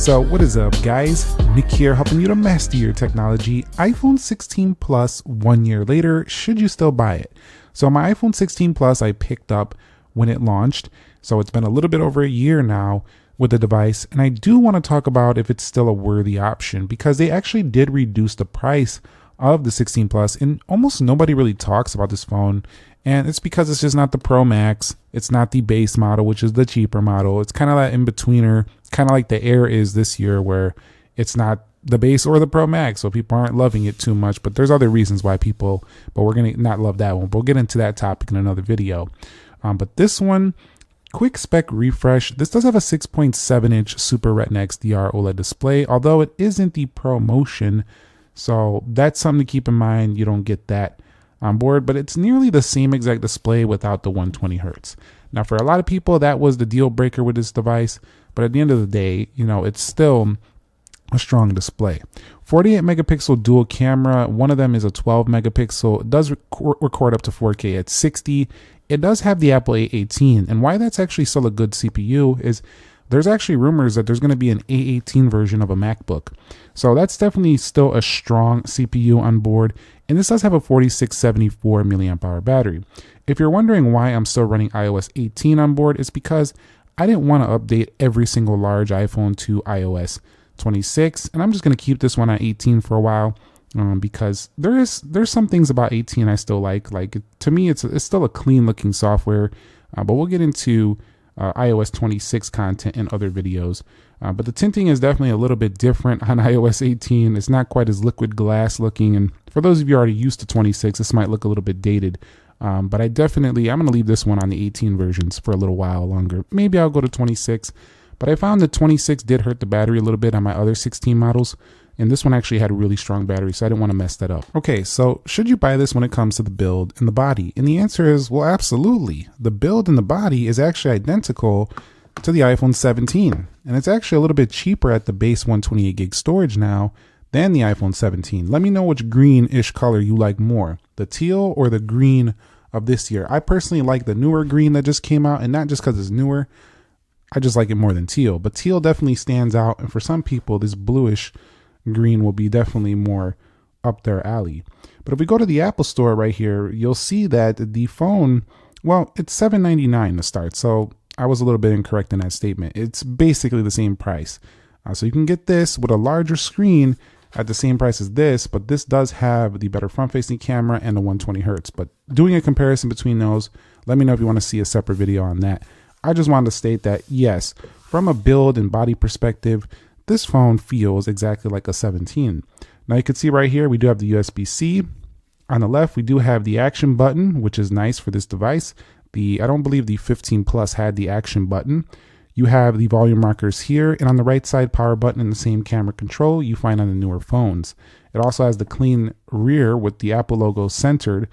So what is up, guys? Nick here, helping you to master your technology. iPhone 16 Plus 1 year later, should you still buy it? So my iPhone 16 Plus I picked up when it launched, so it's been a little bit over a year now with the device, and I do want to talk about if it's still a worthy option, because they actually did reduce the price of the 16 Plus, and almost nobody really talks about this phone. And it's because it's just not the Pro Max. It's not the base model, which is the cheaper model. It's kind of that in-betweener, kind of like the Air is this year, where it's not the base or the Pro Max. So people aren't loving it too much, but there's other reasons why people, but we're going to not love that one. We'll get into that topic in another video. But this one, quick spec refresh. This does have a 6.7-inch Super Retina XDR OLED display, although it isn't the Pro Motion. So that's something to keep in mind. You don't get that on board, but it's nearly the same exact display without the 120 hertz. Now, for a lot of people, that was the deal breaker with this device, but at the end of the day, you know, it's still a strong display. 48 megapixel dual camera. One of them is a 12 megapixel. It does record up to 4K at 60. It does have the Apple A18, and why that's actually still a good CPU is there's actually rumors that there's going to be an A18 version of a MacBook. So that's definitely still a strong CPU on board. And this does have a 4674 milliamp hour battery. If you're wondering why I'm still running iOS 18 on board, it's because I didn't want to update every single large iPhone to iOS 26. And I'm just going to keep this one at 18 for a while. Because there's some things about 18 I still like. Like, to me, it's still a clean looking software. But we'll get into iOS 26 content in other videos. But the tinting is definitely a little bit different on iOS 18. It's not quite as liquid glass looking. And for those of you already used to 26, this might look a little bit dated. But I'm going to leave this one on the 18 versions for a little while longer. Maybe I'll go to 26. But I found that 26 did hurt the battery a little bit on my other 16 models. And this one actually had a really strong battery, so I didn't want to mess that up. Okay, so should you buy this when it comes to the build and the body? And the answer is, well, absolutely. The build and the body is actually identical to the iPhone 17. And it's actually a little bit cheaper at the base 128 gig storage now than the iPhone 17. Let me know which green-ish color you like more, the teal or the green of this year. I personally like the newer green that just came out, and not just because it's newer. I just like it more than teal. But teal definitely stands out, and for some people, this bluish green will be definitely more up their alley. But if we go to the Apple Store right here, you'll see that the phone, well, it's $799 to start. So I was a little bit incorrect in that statement. It's basically the same price. So you can get this with a larger screen at the same price as this, but this does have the better front-facing camera and the 120 hertz. But doing a comparison between those, let me know if you want to see a separate video on that. I just wanted to state that, yes, from a build and body perspective, this phone feels exactly like a 17. Now you can see right here, we do have the USB-C. On the left, we do have the action button, which is nice for this device. I don't believe the 15 Plus had the action button. You have the volume markers here, and on the right side, power button and the same camera control you find on the newer phones. It also has the clean rear with the Apple logo centered,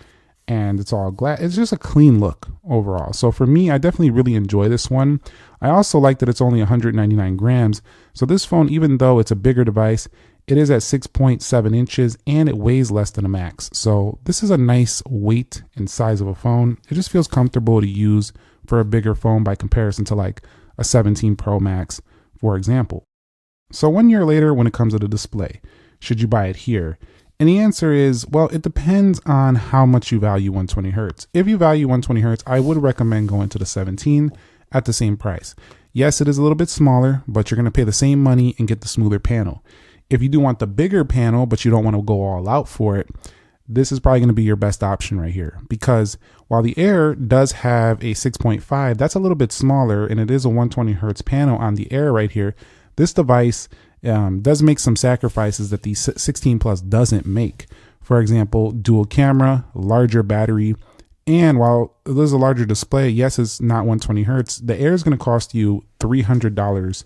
and it's all glass. It's just a clean look overall. So for me, I definitely really enjoy this one. I also like that it's only 199 grams. So this phone, even though it's a bigger device, it is at 6.7 inches and it weighs less than a Max. So this is a nice weight and size of a phone. It just feels comfortable to use for a bigger phone by comparison to like a 17 Pro Max, for example. So 1 year later, when it comes to the display, should you buy it here? And the answer is, well, it depends on how much you value 120 hertz. If you value 120 hertz, I would recommend going to the 17 at the same price. Yes, it is a little bit smaller, but you're going to pay the same money and get the smoother panel. If you do want the bigger panel, but you don't want to go all out for it, this is probably going to be your best option right here. Because while the Air does have a 6.5, that's a little bit smaller, and it is a 120 hertz panel on the Air right here. This device does make some sacrifices that the 16 Plus doesn't make. For example, dual camera, larger battery, and while there's a larger display, yes, it's not 120 hertz. The Air is going to cost you $300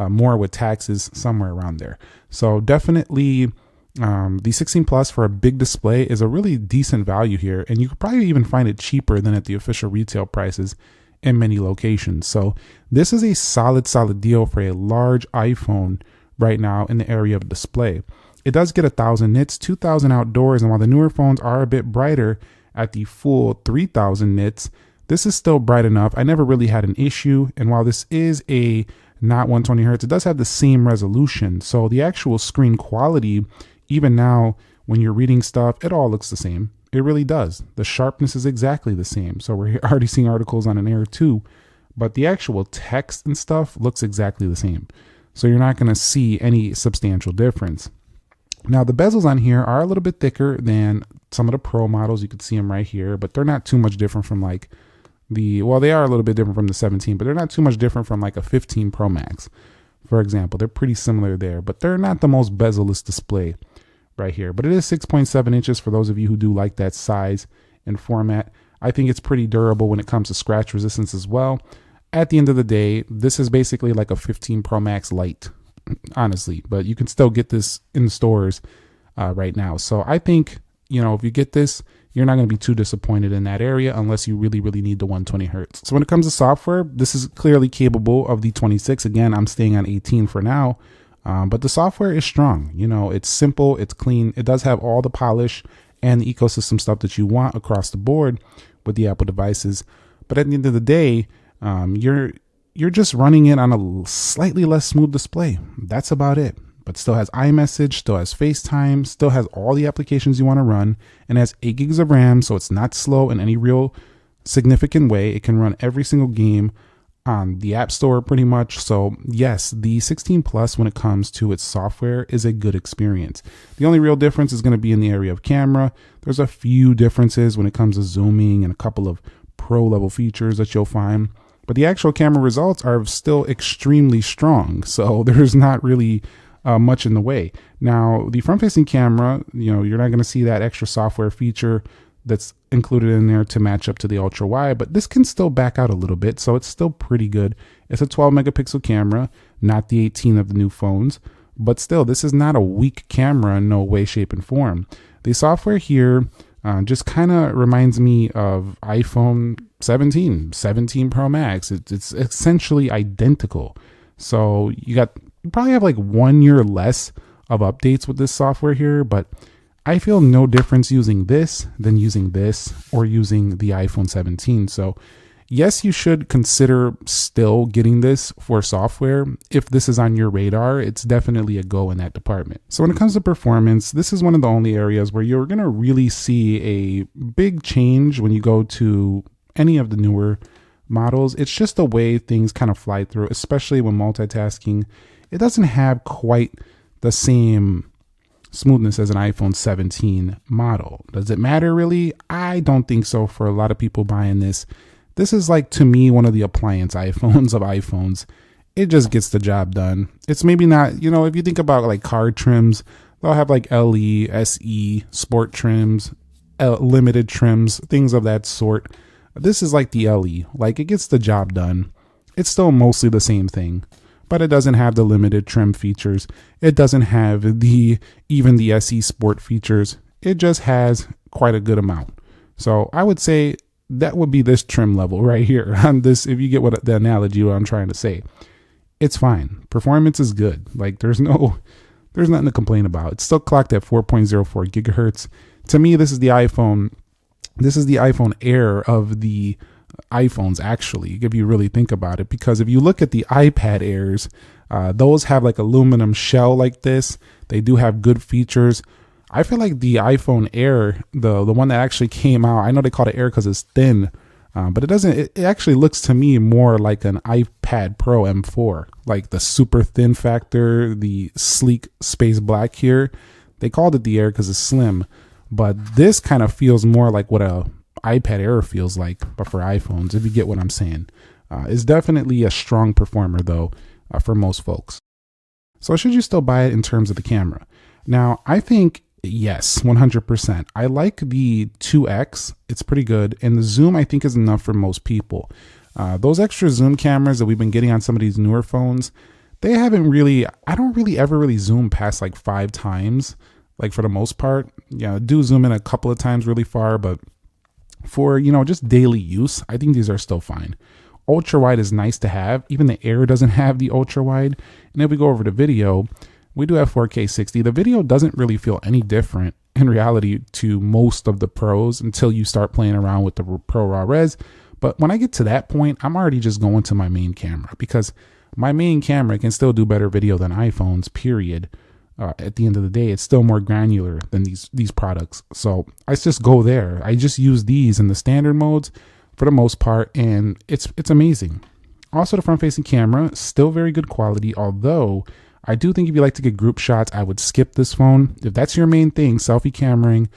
more with taxes, somewhere around there. So definitely the 16 Plus for a big display is a really decent value here, and you could probably even find it cheaper than at the official retail prices in many locations. So this is a solid deal for a large iPhone right now in the area of display. It does get 1,000 nits, 2,000 outdoors, and while the newer phones are a bit brighter at the full 3,000 nits, this is still bright enough. I never really had an issue, and while this is a not 120 hertz. It does have the same resolution. So the actual screen quality, even now when you're reading stuff, it all looks the same. It really does. The sharpness is exactly the same. So we're already seeing articles on an Air 2, but the actual text and stuff looks exactly the same. So you're not going to see any substantial difference. Now the bezels on here are a little bit thicker than some of the Pro models. You can see them right here, but they're not too much different from like well, they are a little bit different from the 17, but they're not too much different from like a 15 Pro Max, for example. They're pretty similar there, but they're not the most bezel-less display right here. But it is 6.7 inches for those of you who do like that size and format. I think it's pretty durable when it comes to scratch resistance as well. At the end of the day, this is basically like a 15 Pro Max Lite, honestly, but you can still get this in stores right now. So I think, you know, if you get this, you're not going to be too disappointed in that area unless you really, really need the 120 hertz. So when it comes to software, this is clearly capable of the 26. Again, I'm staying on 18 for now, but the software is strong. You know, it's simple, it's clean. It does have all the polish and the ecosystem stuff that you want across the board with the Apple devices. But at the end of the day, you're just running it on a slightly less smooth display. That's about it. But still has iMessage, still has FaceTime, still has all the applications you want to run, and has 8 gigs of RAM, so it's not slow in any real significant way. It can run every single game on the App Store pretty much. So yes, the 16 Plus, when it comes to its software, is a good experience. The only real difference is going to be in the area of camera. There's a few differences when it comes to zooming and a couple of pro level features that you'll find. But the actual camera results are still extremely strong. So there's not really much in the way. Now, the front-facing camera, you know, you're not going to see that extra software feature that's included in there to match up to the ultra wide, but this can still back out a little bit, so it's still pretty good. It's a 12 megapixel camera, not the 18 of the new phones, but still, this is not a weak camera in no way, shape, and form. The software here just kind of reminds me of iPhone 17 Pro Max. It's essentially identical. So you probably have like 1 year less of updates with this software here, but I feel no difference using this than using this or using the iPhone 17. So yes, you should consider still getting this for software. If this is on your radar, it's definitely a go in that department. So when it comes to performance, this is one of the only areas where you're going to really see a big change when you go to any of the newer models. It's just the way things kind of fly through, especially when multitasking. It doesn't have quite the same smoothness as an iPhone 17 model. Does it matter really? I don't think so for a lot of people buying this. This is like, to me, one of the appliance iPhones of iPhones. It just gets the job done. It's maybe not, you know, if you think about like car trims, they'll have like LE, SE, sport trims, limited trims, things of that sort. This is like the LE, like it gets the job done. It's still mostly the same thing, but it doesn't have the limited trim features. It doesn't have even the SE Sport features. It just has quite a good amount. So I would say that would be this trim level right here on this. If you get what the analogy what I'm trying to say, it's fine. Performance is good. Like there's nothing to complain about. It's still clocked at 4.04 gigahertz. To me, this is the iPhone Air of the iPhones, actually, if you really think about it, because if you look at the iPad Airs, those have like aluminum shell like this. They do have good features. I feel like the iPhone Air, the one that actually came out, I know they call it Air because it's thin, but it doesn't. It actually looks to me more like an iPad Pro M4, like the super thin factor, the sleek space black here. They called it the Air because it's slim, but this kind of feels more like what a iPad Air feels like, but for iPhones, if you get what I'm saying. It's definitely a strong performer though for most folks. So should you still buy it in terms of the camera? Now, I think yes, 100%. I like the 2X. It's pretty good. And the zoom I think is enough for most people. Those extra zoom cameras that we've been getting on some of these newer phones, they haven't really, I don't really ever really zoom past like 5 times, like for the most part. Yeah, I do zoom in a couple of times really far, but for, you know, just daily use, I think these are still fine. Ultra wide is nice to have. Even the Air doesn't have the ultra wide. And if we go over to video, we do have 4K 60. The video doesn't really feel any different in reality to most of the pros until you start playing around with the Pro Raw Res. But when I get to that point, I'm already just going to my main camera because my main camera can still do better video than iPhones, period. At the end of the day, it's still more granular than these products. So I just go there. I just use these in the standard modes for the most part, and it's amazing. Also, the front-facing camera, still very good quality, although I do think if you like to get group shots, I would skip this phone. If that's your main thing, selfie cameraing,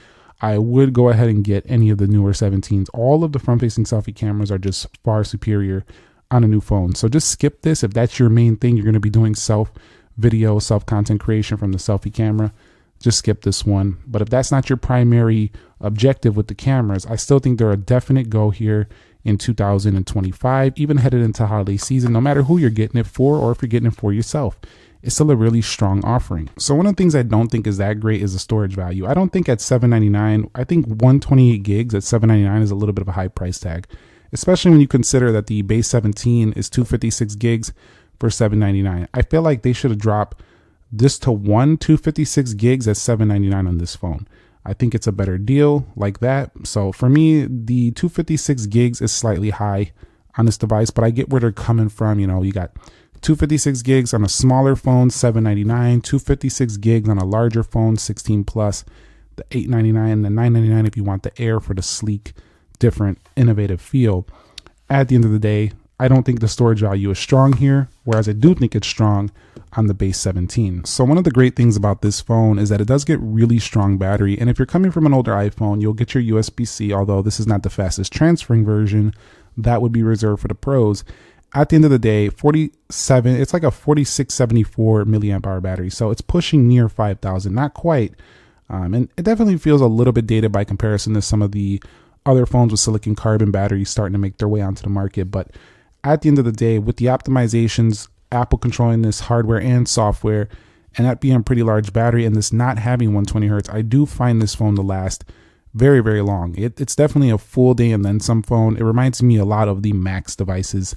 I would go ahead and get any of the newer 17s. All of the front-facing selfie cameras are just far superior on a new phone. So just skip this if that's your main thing. You're going to be doing self-video, self-content creation from the selfie camera. Just skip this one. But if that's not your primary objective with the cameras, I still think they're a definite go here in 2025, even headed into holiday season, no matter who you're getting it for or if you're getting it for yourself. It's still a really strong offering. So one of the things I don't think is that great is the storage value. I don't think at $799, I think 128 gigs at $799 is a little bit of a high price tag, especially when you consider that the base 17 is 256 gigs for $799. I feel like they should have dropped this to 256 gigs at $799 on this phone. I think it's a better deal like that. So for me, the 256 gigs is slightly high on this device, but I get where they're coming from. You know, you got 256 gigs on a smaller phone, $799, 256 gigs on a larger phone, 16 plus, the $899, the $999 if you want the Air for the sleek, different, innovative feel. At the end of the day, I don't think the storage value is strong here, whereas I do think it's strong on the base 17. So one of the great things about this phone is that it does get really strong battery. And if you're coming from an older iPhone, you'll get your USB-C, although this is not the fastest transferring version. That would be reserved for the pros. At the end of the day, it's like a 4674 milliamp hour battery. So it's pushing near 5,000, not quite. And it definitely feels a little bit dated by comparison to some of the other phones with silicon carbon batteries starting to make their way onto the market. But at the end of the day, with the optimizations, Apple controlling this hardware and software, and that being a pretty large battery and this not having 120 hertz, I do find this phone to last very, very long. It's definitely a full day and then some phone. It reminds me a lot of the Max devices,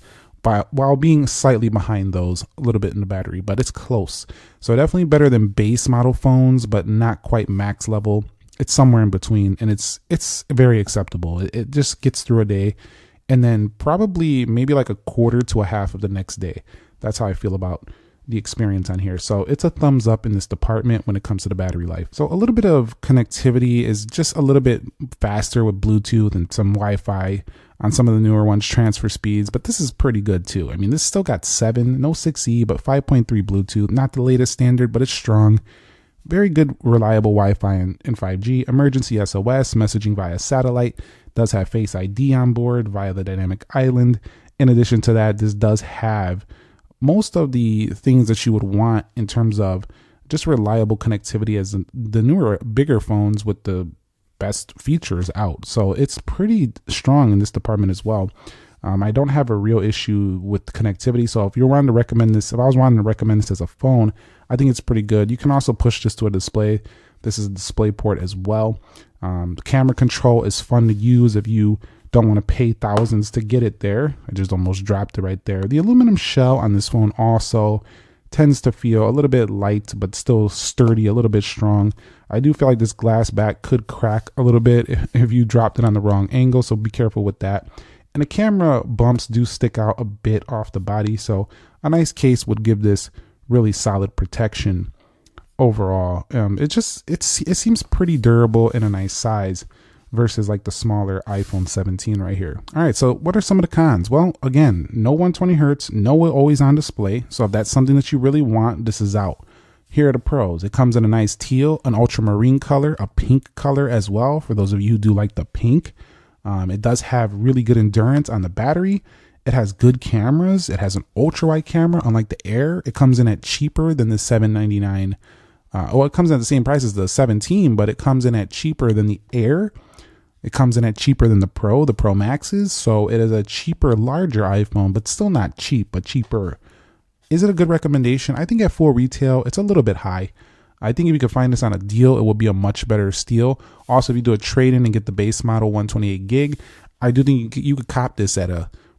while being slightly behind those a little bit in the battery, but it's close. So definitely better than base model phones, but not quite Max level. It's somewhere in between, and it's very acceptable. It just gets through a day, and then probably maybe like a quarter to a half of the next day. That's how I feel about the experience on here. So it's a thumbs up in this department when it comes to the battery life. So a little bit of connectivity is just a little bit faster with Bluetooth and some Wi-Fi on some of the newer ones, transfer speeds, but this is pretty good too. I mean, this still got 7, no 6E, but 5.3 Bluetooth, not the latest standard, but it's strong. Very good, reliable Wi-Fi and 5G, emergency SOS, messaging via satellite, does have Face ID on board via the dynamic island. In addition to that, this does have most of the things that you would want in terms of just reliable connectivity as the newer, bigger phones with the best features out. So it's pretty strong in this department as well. I don't have a real issue with connectivity. So if you're wanting to recommend this, if I was wanting to recommend this as a phone, I think it's pretty good. You can also push this to a display. This is a display port as well. The camera control is fun to use if you don't want to pay thousands to get it there. I just almost dropped it right there. The aluminum shell on this phone also tends to feel a little bit light, but still sturdy, a little bit strong. I do feel like this glass back could crack a little bit if you dropped it on the wrong angle, so be careful with that. And the camera bumps do stick out a bit off the body, so a nice case would give this really solid protection overall. It seems pretty durable in a nice size versus like the smaller iPhone 17 right here. All right, so what are some of the cons? Well, again, no 120 hertz, no always on display. So if that's something that you really want, this is out. Here are the pros. It comes in a nice teal, an ultramarine color, a pink color as well, for those of you who do like the pink. It does have really good endurance on the battery. It has good cameras. It has an ultra wide camera, unlike the Air. It comes in at cheaper than the $799. It comes in at the same price as the 17, but it comes in at cheaper than the Air. It comes in at cheaper than the Pro Maxes. So it is a cheaper, larger iPhone, but still not cheap, but cheaper. Is it a good recommendation? I think at full retail, it's a little bit high. I think if you could find this on a deal, it will be a much better steal. Also, if you do a trade-in and get the base model 128 gig, I do think you could cop this at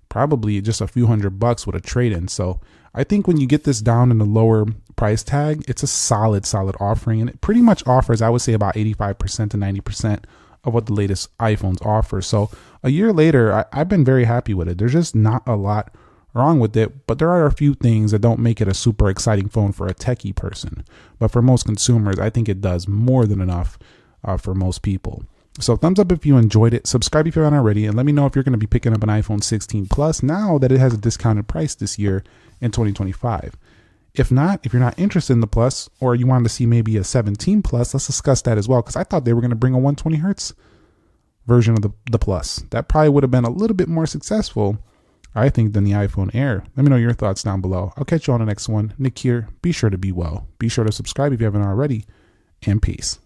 probably just a few $100 with a trade-in. So I think when you get this down in the lower price tag, it's a solid offering. And it pretty much offers, I would say, about 85% to 90% of what the latest iPhones offer. So a year later, I've been very happy with it. There's just not a lot wrong with it, but there are a few things that don't make it a super exciting phone for a techie person. But for most consumers, I think it does more than enough for most people. So thumbs up if you enjoyed it, subscribe if you haven't already, and let me know if you're going to be picking up an iPhone 16 Plus now that it has a discounted price this year in 2025. If not, if you're not interested in the Plus, or you wanted to see maybe a 17 Plus, let's discuss that as well, because I thought they were going to bring a 120 hertz version of the Plus. That probably would have been a little bit more successful, I think, than the iPhone Air. Let me know your thoughts down below. I'll catch you on the next one. Nick here. Be sure to be well. Be sure to subscribe if you haven't already, and peace.